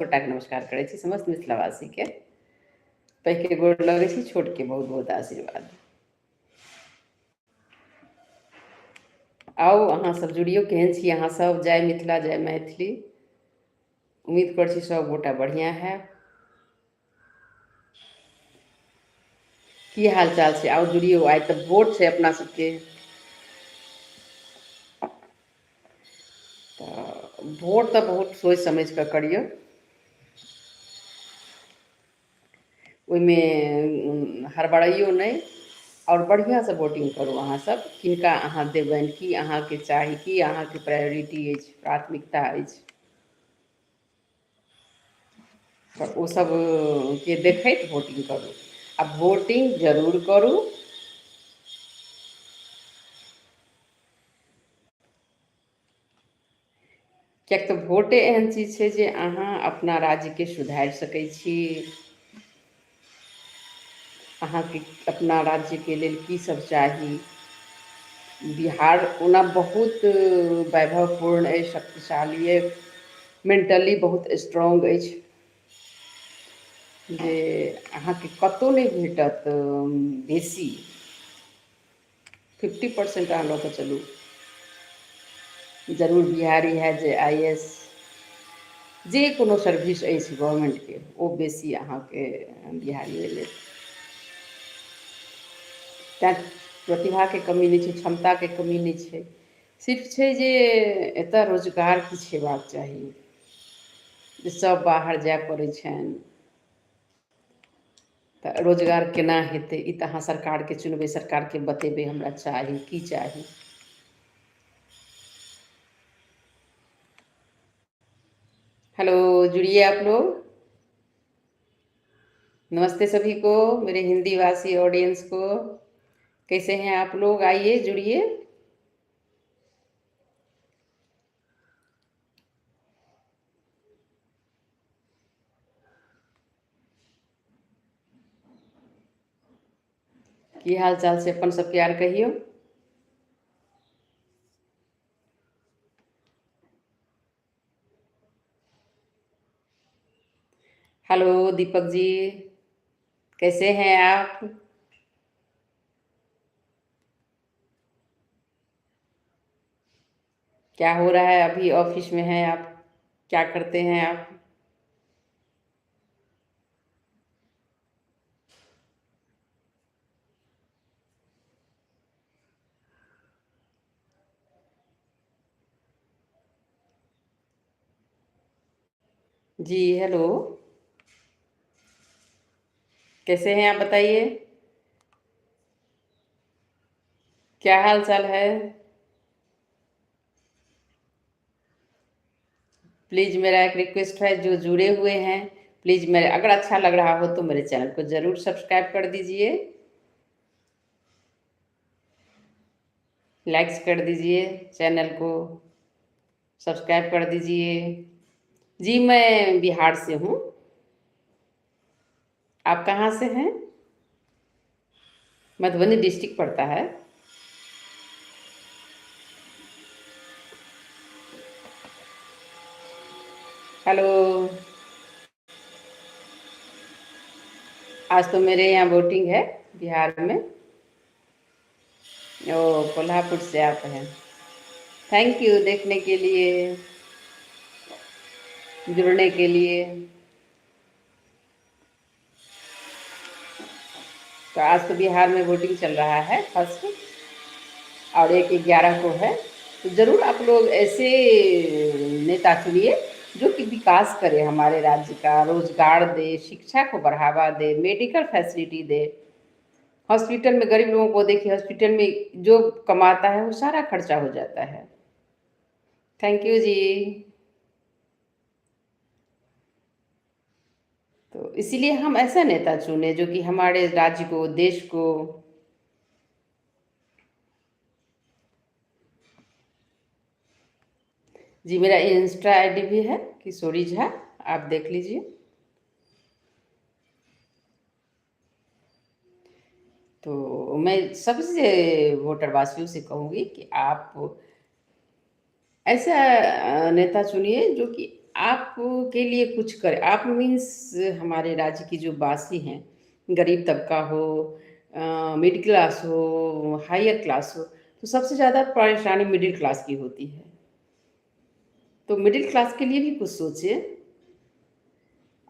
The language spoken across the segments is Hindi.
गोटाके नमस्कार करै छी समस्त मिथिलावासीके। पैघके गोर लगै छी, छोटके बहुत बहुत आशीर्वाद। आउ अहाँ सब जुड़ियौ, केहन छी अहाँ सब? जय मिथिला जय मैथिली। उम्मीद करै छी सब गोटा बढ़िआँ है। की हाल चाल छै? आउ जुड़ियौ, आइ तऽ भोट छै अपना सबके। तऽ भोट तऽ बहुत सोचि समझि कऽ करियौ। ओहिमे हड़बड़ाइयो नहि, और बढ़िआँसँ वोटिंग करू। अहाँसब किनका अहाँ देबनि, की अहाँके चाही, की अहाँके प्रायोरिटी अछि, प्राथमिकता अछि, तऽ ओ सबके देखैत वोटिंग करू। आ वोटिंग जरूर करू। किएक तऽ वोटे एहन चीज छै जे अहाँ अपना राज्यके सुधारि सकै छी। अहाँके अपना राज्यके लेल की सब चाही। बिहार ओना बहुत वैभवपूर्ण अइ, शक्तिशाली अइ, मेंटली बहुत स्ट्रॉन्ग अछि, जे अहाँके कतहु नहि भेटत बेसी। 50% अहाँ लऽ कऽ चलू। जरूर बिहारी है जे IAS जे कोनो सर्विस अछि गवर्नमेंटके, ओ बेसी अहाँके बिहारिए लेत। तैँ प्रतिभाके कमी नहि छै, क्षमताके कमी नहि छै, सिर्फ छै जे एतऽ रोजगार किछु हेबाक चाही। जे सब बाहर जाय पड़ै छनि, तऽ रोजगार केना हेतै? ई तऽ अहाँ सरकारके चुनबै, सरकारके बतेबै हमरा चाही की चाही। हेलो, जुड़िए आप लोग। नमस्ते सभी को, मेरे हिंदी भाषी ऑडियंस को। कैसे हैं आप लोग? आइए जुड़िए। की हाल चाल छै अपन सबके यार, कहियो। हेलो दीपक जी, कैसे हैं आप? क्या हो रहा है? अभी ऑफिस में हैं आप? क्या करते हैं आप? जी हेलो, कैसे हैं आप बताइए, क्या हाल चाल है? प्लीज़ मेरा एक रिक्वेस्ट है, जो जुड़े हुए हैं प्लीज़, मेरे अगर अच्छा लग रहा हो तो मेरे चैनल को ज़रूर सब्सक्राइब कर दीजिए, लाइक्स कर दीजिए, चैनल को सब्सक्राइब कर दीजिए। जी मैं बिहार से हूँ, आप कहाँ से हैं? मधुबनी डिस्ट्रिक्ट पड़ता है। हेलो, आज तो मेरे यहाँ वोटिंग है बिहार में। ओ, कोल्हापुर से आप हैं। थैंक यू देखने के लिए, जुड़ने के लिए। तो आज तो बिहार में वोटिंग चल रहा है फर्स्ट, और 1/11 को है। तो ज़रूर आप लोग ऐसे नेता चुनिए जो कि विकास करे हमारे राज्य का, रोजगार दे, शिक्षा को बढ़ावा दे, मेडिकल फैसिलिटी दे। हॉस्पिटल में गरीब लोगों को देखिए, हॉस्पिटल में जो कमाता है वो सारा खर्चा हो जाता है। थैंक यू जी। तो इसीलिए हम ऐसा नेता चुने जो कि हमारे राज्य को, देश को। जी मेरा इंस्टा आईडी भी है, किशोरी झा, आप देख लीजिए। तो मैं सबसे वोटर वासियों से कहूँगी कि आप ऐसा नेता चुनिए जो कि आपके लिए कुछ करे, आप मीन्स हमारे राज्य की जो वासी हैं, गरीब तबका हो, मिडिल क्लास हो, हायर क्लास हो, तो सबसे ज़्यादा परेशानी मिडिल क्लास की होती है। तो मिडिल क्लास के लिए भी कुछ सोचिए।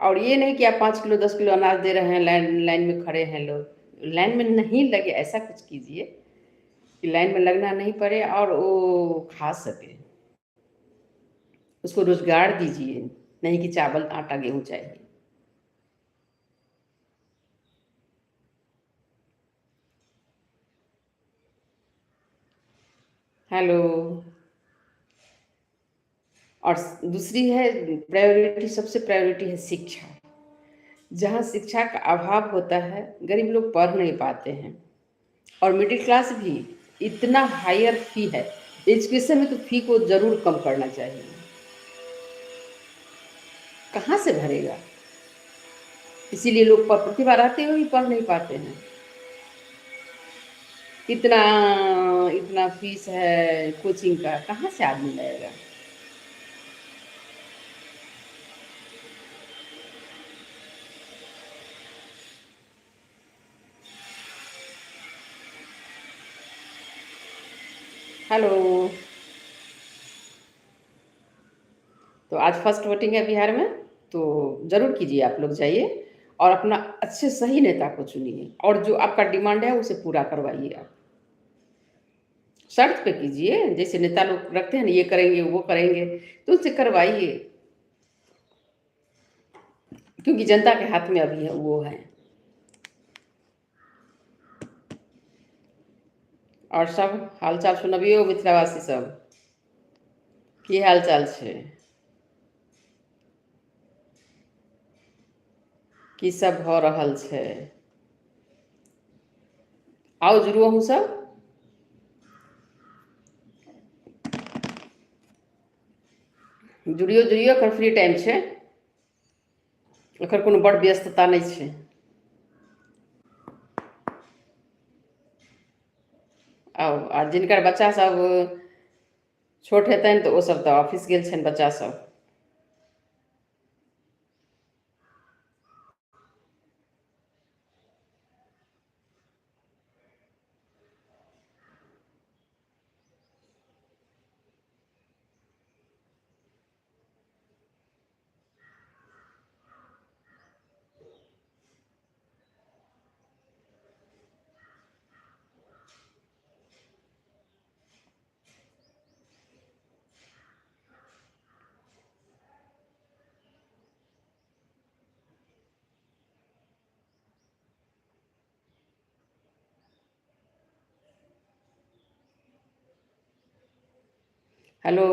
और ये नहीं कि आप 5 किलो 10 किलो अनाज दे रहे हैं, लाइन लाइन में खड़े हैं लोग। लाइन में नहीं लगे, ऐसा कुछ कीजिए कि लाइन में लगना नहीं पड़े और वो खा सके। उसको रोज़गार दीजिए, नहीं कि चावल, आटा, गेहूँ चाहिए। हेलो। और दूसरी है प्रायोरिटी, सबसे प्रायोरिटी है शिक्षा। जहाँ शिक्षा का अभाव होता है, गरीब लोग पढ़ नहीं पाते हैं। और मिडिल क्लास भी, इतना हायर फी है एजुकेशन में, तो फी को ज़रूर कम करना चाहिए। कहाँ से भरेगा? इसीलिए लोग प्रतिभा रहते हुए भी पढ़ नहीं पाते हैं। इतना इतना फीस है कोचिंग का, कहाँ से आदमी लाएगा? हेलो। तो आज फर्स्ट वोटिंग है बिहार में, तो ज़रूर कीजिए, आप लोग जाइए और अपना अच्छे सही नेता को चुनिए, और जो आपका डिमांड है उसे पूरा करवाइए। आप शर्त पे कीजिए, जैसे नेता लोग रखते हैं ना, ये करेंगे वो करेंगे, तो उससे करवाइए, क्योंकि जनता के हाथ में अभी है वो है। और सब हाल चाल सुनबियौ मिथिलावासी सब, की हाल चाल छै? की सब भऽ रहल छै? आओ जुड़ू अहूँ सब। जुड़ियो जुड़ियो, एखन फ्री टाइम छै, एखन कोनो बड़ व्यस्तता नहि छै। आउ, आ जिनकर बच्चा सब छोट हेतनि तऽ ओसभ तऽ ऑफिस गेल छनि बच्चा सब। हेलो।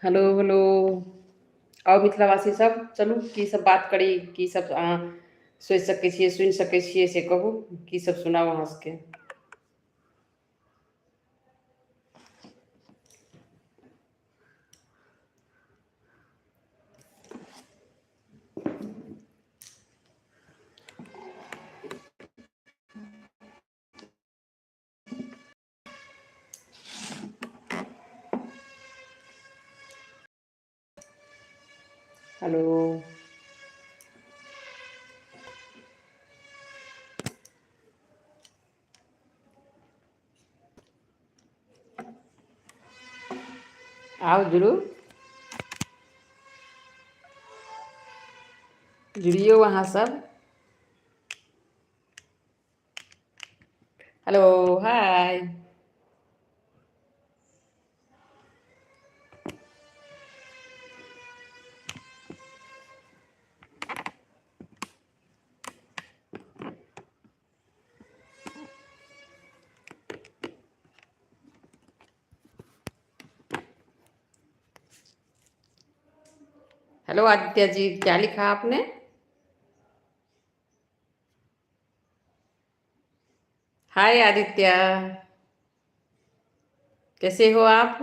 Hello hello. आओ मिथिलावासी सब, चलू की सब बात करी, की सब अहाँ सोचि सकै छियै, सुनि सकै छियै, से कहू, की सब सुनाउ अहाँ सबके। हेलो। आओ जुड़ू, जुड़ियो अहाँ सब। हेलो। हाय। हेलो आदित्य जी, क्या लिखा आपने? हाय आदित्य, कैसे हो आप?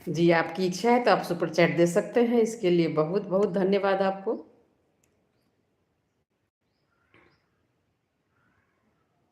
जी, आपकी इच्छा है तो आप सुपर चैट दे सकते हैं। इसके लिए बहुत बहुत धन्यवाद आपको।